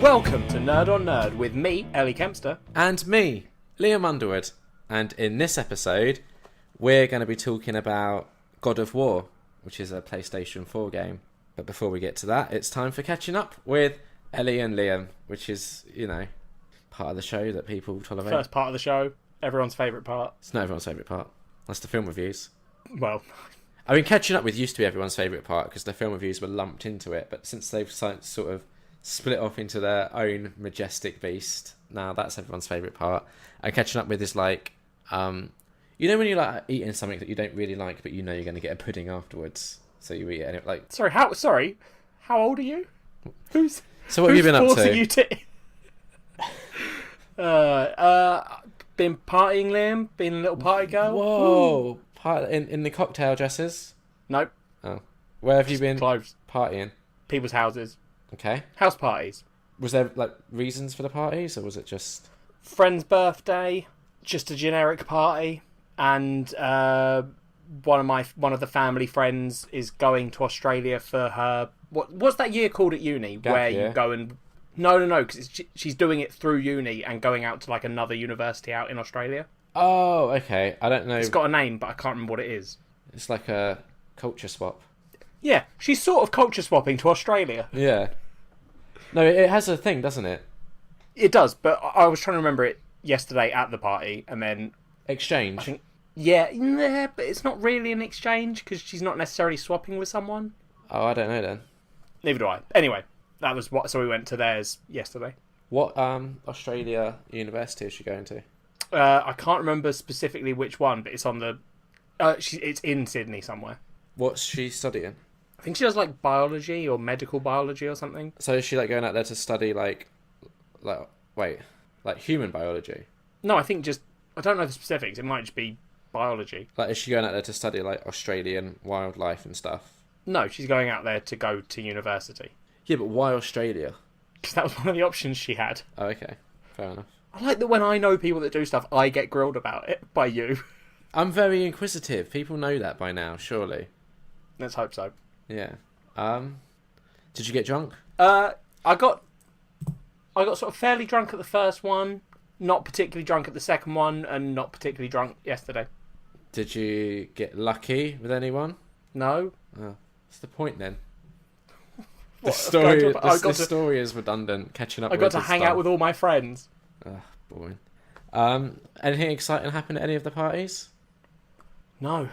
Welcome to Nerd on Nerd with me, Ellie Kempster. And me, Liam Underwood. And in this episode, we're going to be talking about God of War, which is a PlayStation 4 game. But before we get to that, it's time for catching up with Ellie and Liam, which is, part of the show that people tolerate. First part of the show, everyone's favourite part. It's not everyone's favourite part. That's the film reviews. Well, I mean, catching up with used to be everyone's favourite part because the film reviews were lumped into it. But since they've sort of split off into their own majestic beast, now that's everyone's favourite part. And catching up with is like, when you're like eating something that you don't really like, but you know you're going to get a pudding afterwards, so you eat it. And it like, Sorry, how old are you? So what have you been up to? You been partying, Liam. Been a little party girl. Whoa! In the cocktail dresses? Nope. Oh, where have you been Clothes. partying? People's houses. Okay. House parties. Was there like reasons for the parties, or was it just Friend's birthday, just a generic party, and one of the family friends is going to Australia for her. What's that year called at uni? Gap where year. you go and no, because she's doing it through uni and going out to like another university out in Australia. Oh, okay. I don't know. It's got a name, but I can't remember what it is. It's like a culture swap. Yeah, she's sort of culture swapping to Australia. Yeah. No, it has a thing, doesn't it? It does, but I was trying to remember it yesterday at the party, and then Exchange. I think yeah, but it's not really an exchange because she's not necessarily swapping with someone. Oh, I don't know then. Neither do I. Anyway, that was what. So we went to theirs yesterday. What Australia university is she going to? I can't remember specifically which one, but it's on the. It's in Sydney somewhere. What's she studying? I think she does like biology or medical biology or something. So is she like going out there to study like human biology? No, I think I don't know the specifics. It might just be biology. Like, is she going out there to study like Australian wildlife and stuff? No, she's going out there to go to university. Yeah, but why Australia? Because that was one of the options she had. Oh, okay. Fair enough. I like that when I know people that do stuff, I get grilled about it by you. I'm very inquisitive. People know that by now, surely. Let's hope so. Yeah. Did you get drunk? I got sort of fairly drunk at the first one, not particularly drunk at the second one, and not particularly drunk yesterday. Did you get lucky with anyone? No. Oh, what's the point then? What, The story is redundant. Catching up. I got to hang out with all my friends. Ugh, boring. Anything exciting happen at any of the parties? No.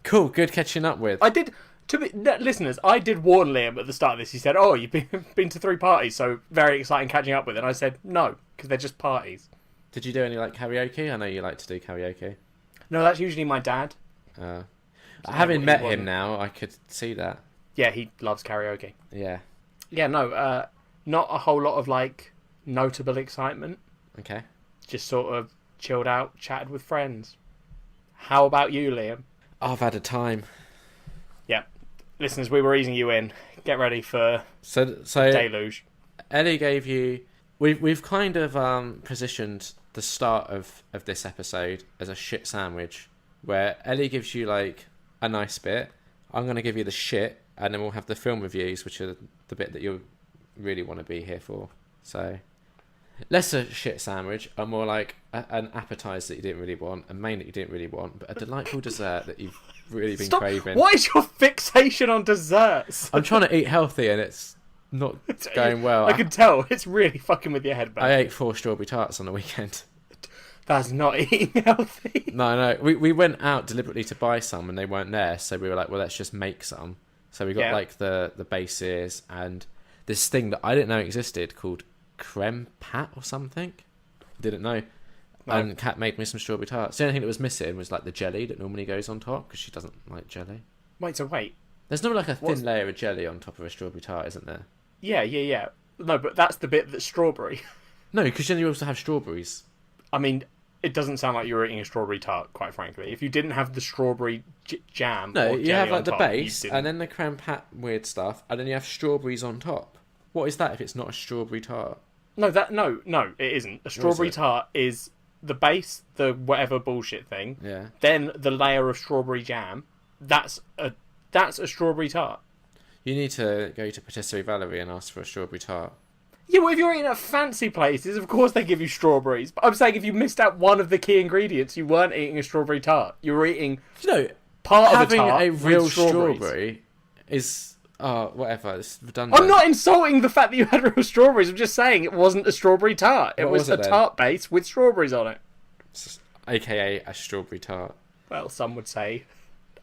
Cool. Good catching up with. I did. Listeners, I did warn Liam at the start of this. He said, "Oh, you've been to 3 parties, so very exciting catching up with." And I said, "No, because they're just parties." Did you do any like karaoke? I know you like to do karaoke. No, that's usually my dad. Having met him now, I could see that. Yeah, he loves karaoke. Yeah. Yeah, no, not a whole lot of like notable excitement. Okay. Just sort of chilled out, chatted with friends. How about you, Liam? I've had a time. Yeah. Listeners, we were easing you in. Get ready for So deluge. Ellie gave you. We've kind of positioned the start of this episode as a shit sandwich, where Ellie gives you like a nice bit. I'm going to give you the shit, and then we'll have the film reviews, which are the bit that you really want to be here for. So, less a shit sandwich, and more like an appetizer that you didn't really want, a main that you didn't really want, but a delightful dessert that you've really been craving. What is your fixation on desserts? I'm trying to eat healthy, and it's not going well. I can tell. It's really fucking with your head back. I ate 4 strawberry tarts on the weekend. That's not eating healthy. No. We went out deliberately to buy some, and they weren't there, so we were like, well, let's just make some. So we got like the bases and this thing that I didn't know existed called creme pat or something. Didn't know. No. And Kat made me some strawberry tarts. The only thing that was missing was like the jelly that normally goes on top, because she doesn't like jelly. Wait. There's normally like a thin layer of jelly on top of a strawberry tart, isn't there? Yeah. No, but that's the bit that's strawberry. No, because then you also have strawberries. I mean, it doesn't sound like you were eating a strawberry tart, quite frankly. If you didn't have the strawberry jam, no, or you have like the top, base, and then the creme pat weird stuff, and then you have strawberries on top. What is that if it's not a strawberry tart? No, it isn't. A strawberry tart is the base, the whatever bullshit thing. Yeah. Then the layer of strawberry jam. That's a strawberry tart. You need to go to Patisserie Valerie and ask for a strawberry tart. Yeah, well, if you're eating at fancy places, of course they give you strawberries. But I'm saying if you missed out one of the key ingredients, you weren't eating a strawberry tart. You were eating You know, part of a having tart a real with strawberries. strawberry is whatever. It's redundant. I'm not insulting the fact that you had real strawberries. I'm just saying it wasn't a strawberry tart. It What was was a it then? tart base with strawberries on it. AKA a strawberry tart. Well, some would say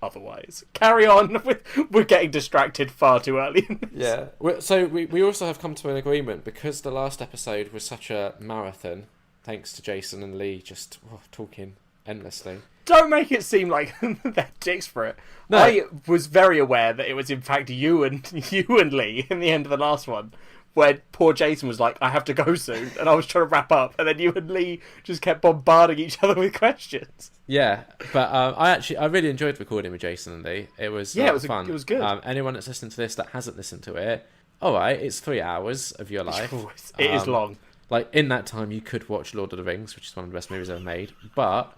otherwise. Carry on. We're getting distracted far too early. Yeah. So we also have come to an agreement because the last episode was such a marathon, thanks to Jason and Lee just talking endlessly. Don't make it seem like they're dicks for it. No. I was very aware that it was in fact you and Lee in the end of the last one, where poor Jason was like, "I have to go soon," and I was trying to wrap up, and then you and Lee just kept bombarding each other with questions. Yeah, but I really enjoyed recording with Jason and Lee. It was fun. It was good. Anyone that's listening to this that hasn't listened to it, all right, it's 3 hours of your life. It is long. Like in that time, you could watch Lord of the Rings, which is one of the best movies ever made. But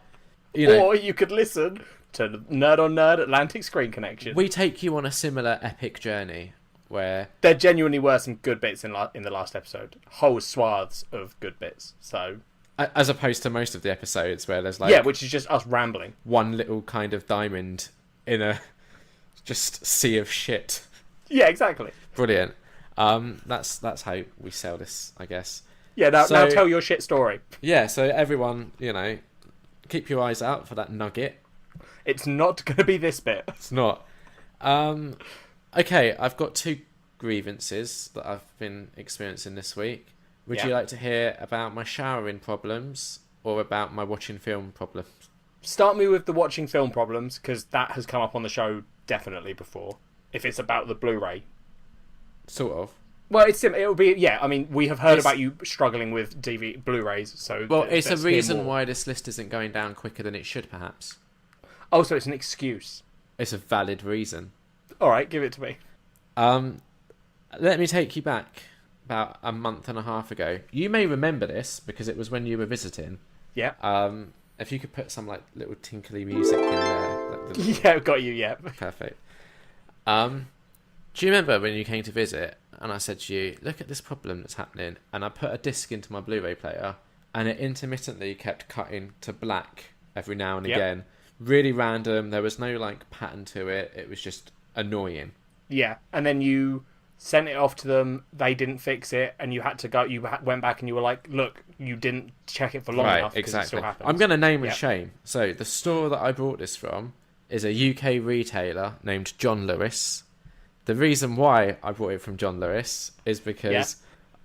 you know, Or you could listen to Nerd on Nerd Atlantic Screen Connection. we take you on a similar epic journey where There genuinely were some good bits in the last episode. Whole swaths of good bits. So as opposed to most of the episodes where there's like which is just us rambling. one little kind of diamond in a just sea of shit. Yeah, exactly. Brilliant. That's how we sell this, I guess. Yeah, now So- tell your shit story. Yeah, so everyone, keep your eyes out for that nugget. It's not going to be this bit. It's not. Okay, I've got 2 grievances that I've been experiencing this week. Would you like to hear about my showering problems or about my watching film problems? Start me with the watching film problems, because that has come up on the show definitely before. If it's about the Blu-ray. Sort of. Well, it'll be, yeah, I mean, we have heard It's- about you struggling with Blu-rays, so... Well, it's a let's hear reason more. why this list isn't going down quicker than it should, perhaps. Oh, so it's an excuse. It's a valid reason. Alright, give it to me. Let me take you back about a month and a half ago. You may remember this because it was when you were visiting. Yeah. If you could put some like little tinkly music in there. Yeah, got you, yeah. Perfect. Do you remember when you came to visit and I said to you, look at this problem that's happening, and I put a disc into my Blu-ray player and it intermittently kept cutting to black every now and Yep. again. Really random. There was no like pattern to it. It was just annoying. Yeah, and then you sent it off to them, they didn't fix it, and you had to go, went back and you were like, look, you didn't check it for long enough, because it still happens. I'm going to name and Yep. shame. So the store that I bought this from is a UK retailer named John Lewis. The reason why I bought it from John Lewis is because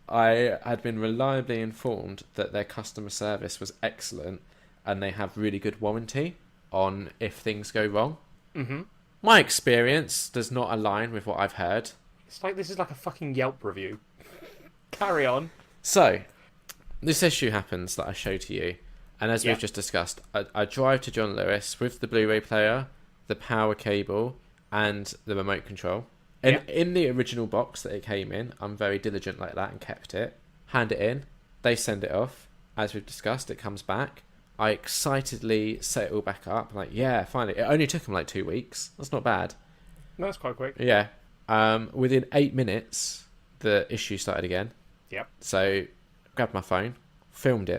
I had been reliably informed that their customer service was excellent and they have really good warranty on if things go wrong. Mm-hmm. My experience does not align with what I've heard. It's like, this is like a fucking Yelp review. Carry on. So, this issue happens that I show to you, and as Yeah. we've just discussed, I drive to John Lewis with the Blu-ray player, the power cable, and the remote control. And in the original box that it came in, I'm very diligent like that and kept it. Hand it in, they send it off. As we've discussed, it comes back. I excitedly set it all back up. I'm like, yeah, finally. It only took them like 2 weeks. That's not bad. No, that's quite quick. Yeah. Within 8 minutes, the issue started again. Yep. So, grabbed my phone, filmed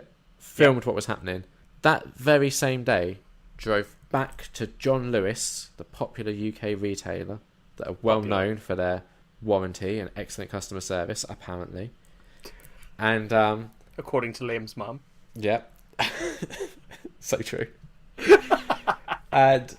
what was happening. That very same day, drove back to John Lewis, the popular UK retailer that are well known for their warranty and excellent customer service, apparently. And, According to Liam's mum. yeah. So true. And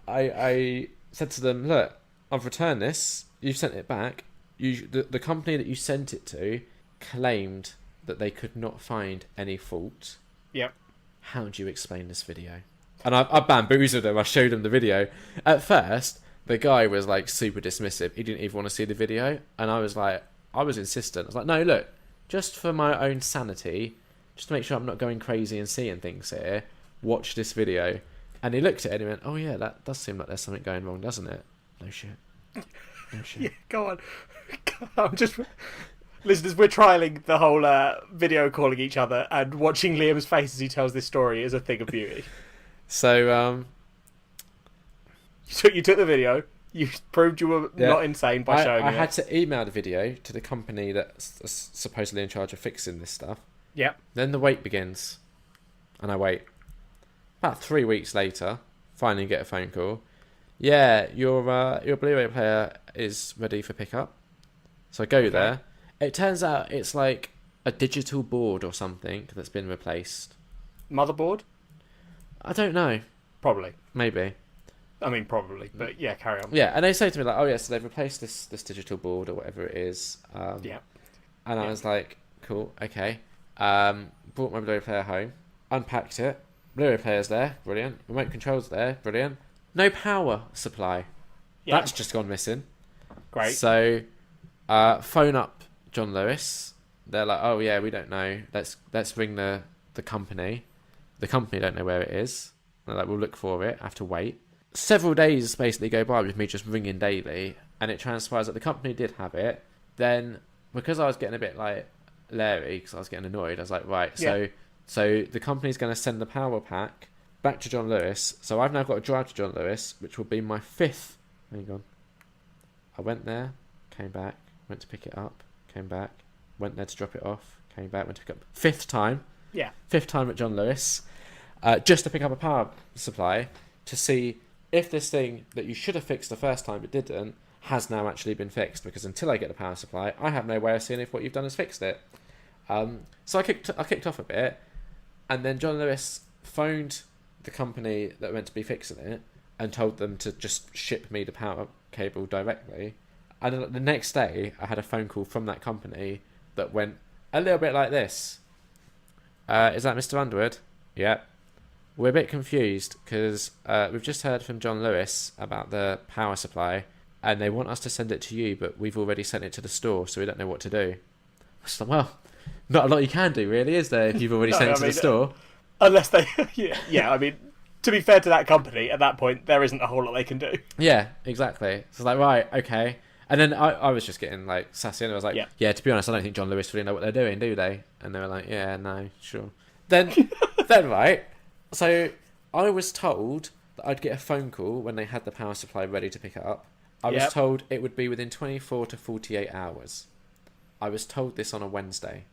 I said to them, look, I've returned this. You've sent it back. The company that you sent it to claimed that they could not find any fault. Yep. How do you explain this video? And I bamboozled them. I showed them the video. At first, the guy was like super dismissive. He didn't even want to see the video. And I was insistent. I was like, no, look, just for my own sanity, just to make sure I'm not going crazy and seeing things here, watch this video. And he looked at it and he went, oh yeah, that does seem like there's something going wrong, doesn't it? No shit. No shit. Yeah, go on. I'm just... Listeners, we're trialling the whole video calling each other, and watching Liam's face as he tells this story is a thing of beauty. So, So you took the video. You proved you were not insane by showing I it. had to email the video to the company that's supposedly in charge of fixing this stuff. Yep. Then the wait begins. And I wait. About 3 weeks later, finally get a phone call. Yeah, your Blu-ray player is ready for pickup. So I go there. It turns out it's like a digital board or something that's been replaced. Motherboard? I don't know. Probably. Maybe. I mean, probably. But yeah, carry on. Yeah, and they say to me like, oh yeah, so they've replaced this digital board or whatever it is. Yeah. And I was like, cool, okay. Brought my Blu-ray player home, unpacked it. Blu-ray player's there, brilliant. Remote control's there, brilliant. No power supply. Yeah. That's just gone missing. Great. So, phone up John Lewis. They're like, oh yeah, we don't know. Let's ring the company. The company don't know where it is. They're like, we'll look for it. I have to wait. Several days basically go by with me just ringing daily, and it transpires that the company did have it. Then, because I was getting a bit like leery, because I was getting annoyed, I was like, right, so the company's going to send the power pack back to John Lewis. So I've now got to drive to John Lewis, which will be my 5th. Hang on. I went there, came back, went to pick it up, came back, went there to drop it off, came back, went to pick up. 5th time. Yeah. 5th time at John Lewis, just to pick up a power supply to see if this thing that you should have fixed the first time but didn't has now actually been fixed. Because until I get the power supply, I have no way of seeing if what you've done has fixed it. So I kicked off a bit, and then John Lewis phoned the company that were meant to be fixing it and told them to just ship me the power cable directly. And then the next day, I had a phone call from that company that went a little bit like this. Is that Mr. Underwood? Yeah. We're a bit confused because we've just heard from John Lewis about the power supply, and they want us to send it to you, but we've already sent it to the store, so we don't know what to do. I was like, well, not a lot you can do, really, is there, if you've already sent it to the store? Unless they... yeah, I mean, to be fair to that company, at that point, there isn't a whole lot they can do. Yeah, exactly. So like, right, okay. And then I was just getting, like, sassy, and I was like, yeah, to be honest, I don't think John Lewis really know what they're doing, do they? And they were like, yeah, no, sure. Then right, so I was told that I'd get a phone call when they had the power supply ready to pick it up. I was told it would be within 24 to 48 hours. I was told this on a Wednesday.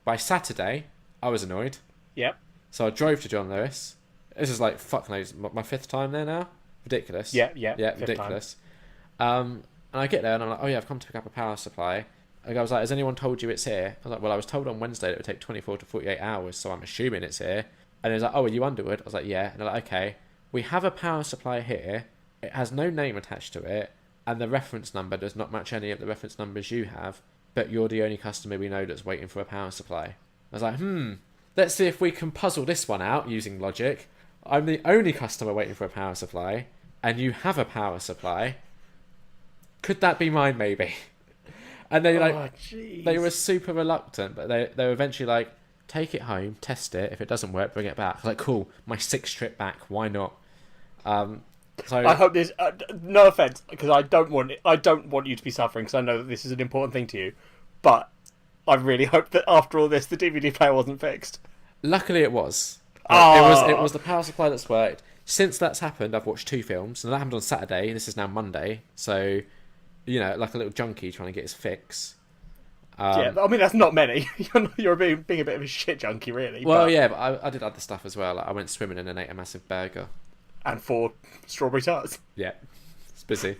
By Saturday, I was annoyed. Yep. So I drove to John Lewis. This is like, fuck knows, my 5th time there now? Ridiculous. Yeah, ridiculous. And I get there and I'm like, oh yeah, I've come to pick up a power supply. And I was like, has anyone told you it's here? I was like, well, I was told on Wednesday that it would take 24 to 48 hours, so I'm assuming it's here. And he was like, oh, are you Underwood? I was like, yeah. And they're like, okay, we have a power supply here. It has no name attached to it, and the reference number does not match any of the reference numbers you have, but you're the only customer we know that's waiting for a power supply. I was like, let's see if we can puzzle this one out using logic. I'm the only customer waiting for a power supply, and you have a power supply. Could that be mine, maybe? And they they were super reluctant, but they were eventually like, take it home, test it. If it doesn't work, bring it back. I was like, cool, my 6th trip back. Why not? So I hope this. No offense, because I don't want you to be suffering, because I know that this is an important thing to you. But I really hope that after all this, the DVD player wasn't fixed. Luckily, it was. It was the power supply that's worked. Since that's happened, I've watched 2 films, and that happened on Saturday, and this is now Monday. So, you know, like a little junkie trying to get his fix. Yeah, I mean, that's not many. You're being a bit of a shit junkie, really. Well, yeah, but I did other stuff as well. Like, I went swimming and then ate a massive burger. And 4 strawberry tarts. Yeah, it's busy.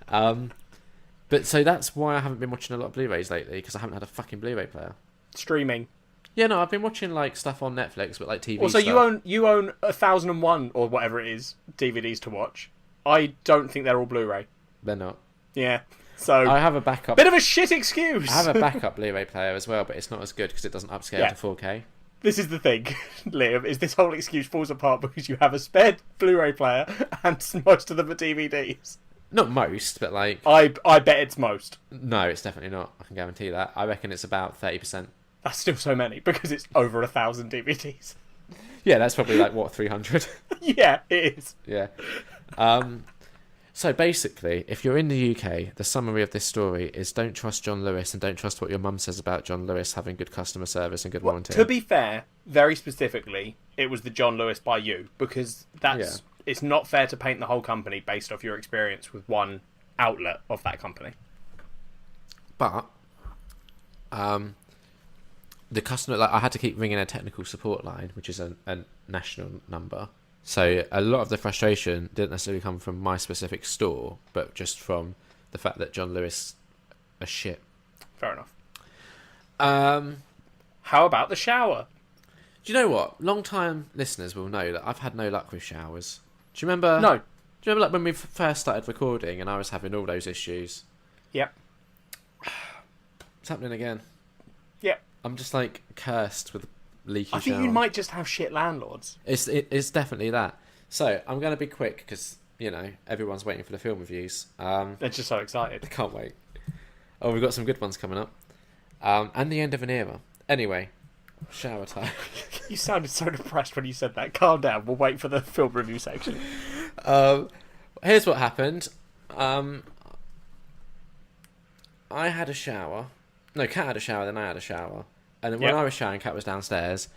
But so that's why I haven't been watching a lot of Blu-rays lately, because I haven't had a fucking Blu-ray player. Streaming. Yeah, no, I've been watching like stuff on Netflix, but like TV also, stuff. you own 1,001 or whatever it is DVDs to watch. I don't think they're all Blu-ray. They're not. Yeah. So I have a backup. Bit of a shit excuse. I have a backup Blu-ray player as well, but it's not as good because it doesn't upscale to 4K. This is the thing, Liam, is this whole excuse falls apart because you have a spare Blu-ray player and most of them are DVDs. Not most, but like... I bet it's most. No, it's definitely not. I can guarantee that. I reckon it's about 30%. That's still so many, because it's over 1,000 DVDs. Yeah, that's probably like, what, 300? Yeah, it is. Yeah. So basically, if you're in the UK, the summary of this story is don't trust John Lewis and don't trust what your mum says about John Lewis having good customer service and good warranty. To be fair, very specifically, it was the John Lewis by you, because that's it's not fair to paint the whole company based off your experience with one outlet of that company. But the customer, like, I had to keep ringing a technical support line, which is a national number. So a lot of the frustration didn't necessarily come from my specific store, but just from the fact that John Lewis are shit. Fair enough. Um, How about the shower? Do you know what? Long-time listeners will know that I've had no luck with showers. Do you remember? No. Do you remember, like, when we first started recording and I was having all those issues? Yep. It's happening again. Yep. I'm just, like, cursed with leaky I think shower. you might just have shit landlords. It's definitely that. So I'm going to be quick because, you know, everyone's waiting for the film reviews. They're just so excited. I can't wait. Oh, we've got some good ones coming up. And the end of an era. Anyway, shower time. You sounded so depressed when you said that. Calm down. We'll wait for the film review section. Here's what happened. I had a shower. No, Kat had a shower, then I had a shower. And then when I was showering, Kat was downstairs,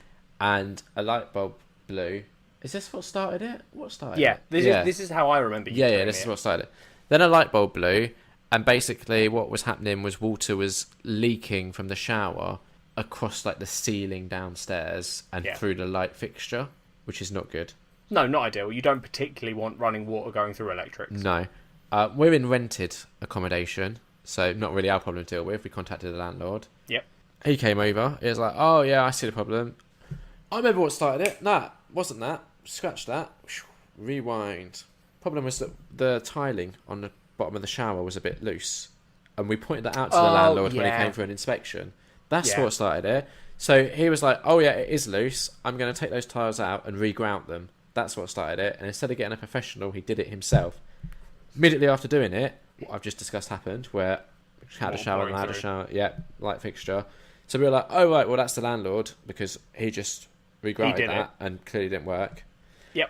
and a light bulb blew. Is this what started it? What started it? This is how I remember you doing this it. is what started it. Then a light bulb blew, and basically what was happening was water was leaking from the shower across, like, the ceiling downstairs and through the light fixture, which is not good. No, not ideal. You don't particularly want running water going through electrics. No. We're in rented accommodation, so not really our problem to deal with. We contacted the landlord. Yep. He came over. He was like, oh, yeah, I see the problem. I remember what started it. Nah, wasn't that. Scratch that. Rewind. Problem was that the tiling on the bottom of the shower was a bit loose. And we pointed that out to the landlord when he came for an inspection. That's what started it. So he was like, oh, yeah, it is loose. I'm going to take those tiles out and re-grout them. That's what started it. And instead of getting a professional, he did it himself. Immediately after doing it, what I've just discussed happened, where I had a shower and I had a shower. Yeah, light fixture. So we were like, oh, right, well, that's the landlord, because he just re-grouted that and clearly didn't work. Yep.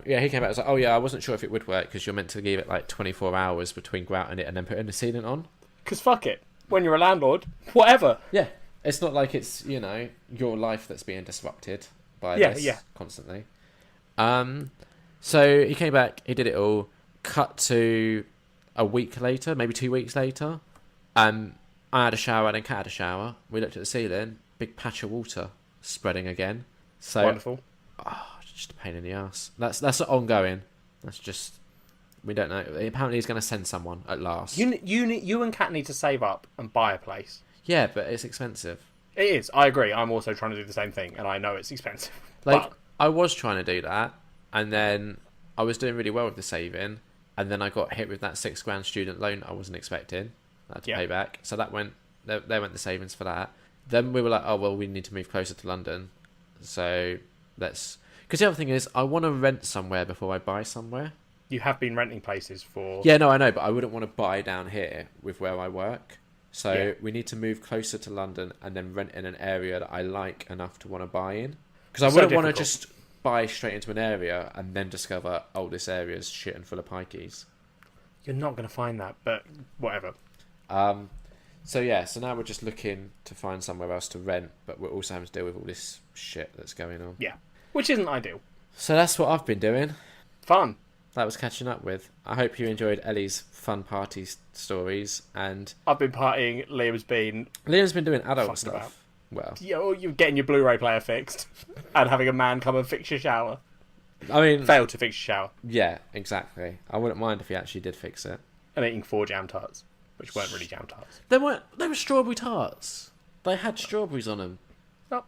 He came back and was like, oh, yeah, I wasn't sure if it would work because you're meant to give it like 24 hours between grouting it and then putting the sealant on. Because fuck it. When you're a landlord, whatever. Yeah. It's not like it's, you know, your life that's being disrupted by this constantly. So he came back, he did it all, cut to a week later, maybe 2 weeks later. I had a shower and then Kat had a shower. We looked at the ceiling, big patch of water spreading again. So wonderful. Just a pain in the ass. That's ongoing. That's just, we don't know. Apparently he's going to send someone at last. You and Kat need to save up and buy a place. Yeah, but it's expensive. It is. I agree. I'm also trying to do the same thing, and I know it's expensive. Like, I was trying to do that, and then I was doing really well with the saving, and then I got hit with that $6,000 student loan I wasn't expecting. I had to pay back. So that went, there went the savings for that. Then we were like, oh, well, we need to move closer to London. So let's... Because the other thing is, I want to rent somewhere before I buy somewhere. You have been renting places for... Yeah, no, I know, but I wouldn't want to buy down here with where I work. So we need to move closer to London and then rent in an area that I like enough to want to buy in. Because I wouldn't want to just buy straight into an area and then discover, oh, this area's shit and full of pikeys. You're not going to find that, but whatever. So now we're just looking to find somewhere else to rent, but we're also having to deal with all this shit that's going on. Yeah, which isn't ideal. So that's what I've been doing. Fun. That was catching up with. I hope you enjoyed Ellie's fun party stories, and I've been partying. Liam's been doing adult stuff. About. Well, you're getting your Blu-ray player fixed, and having a man come and fix your shower. I mean, failed to fix your shower. Yeah, exactly. I wouldn't mind if he actually did fix it. And eating 4 jam tarts, which weren't really jam tarts. They were strawberry tarts. They had strawberries on them. Oh,